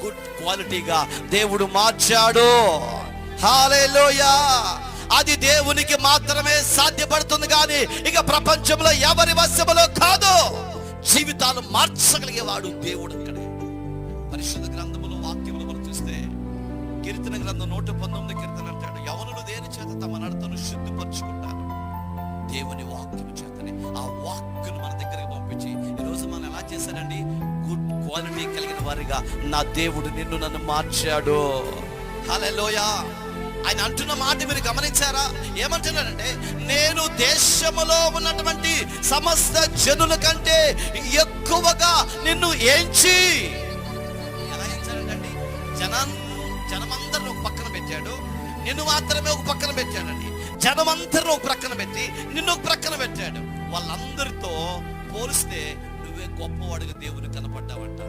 Good క్వాలిటీగా దేవుడు మార్చాడు. హల్లెలూయా. అది దేవునికి మాత్రమే సాధ్యపడుతుంది కానీ ఇక ప్రపంచంలో ఎవరి వశములో కాదు. జీవితాలు మార్చగలిగేవాడు దేవుడు. అక్కడే పరిశుద్ధ గ్రంథములో వాక్యములు మనం చూస్తే కీర్తన గ్రంథం 119 కీర్తన అంటాడు, యవనులు దేని చేత తమ నడతను శుద్ధిపరచుకుంటారు? దేవుని వాక్యము చేతనే. ఆ వాక్యను మన దగ్గరికి పంపించి ఈరోజు మనం ఎలా చేశారండి? గుడ్ క్వాలిటీ కలిగిన వారిగా నా దేవుడు నిన్ను నన్ను మార్చాడు. హల్లెలూయా. ఆయన అంటున్న మాట మీరు గమనించారా? ఏమంటున్నాడంటే, నేను దేశములో ఉన్నటువంటి సమస్త జనుల కంటే ఎక్కువగా నిన్ను ఎంచి. ఎలా ఎంచాడండి? జనమందరిని ఒక పక్కన పెట్టాడు, నిన్ను మాత్రమే ఒక పక్కన పెట్టాడండి. జనమందరిని ఒక ప్రక్కన పెట్టి నిన్ను ఒక ప్రక్కన పెట్టాడు. వాళ్ళందరితో పోలిస్తే నువ్వే గొప్పవాడిగా దేవుని కనపడ్డావంట.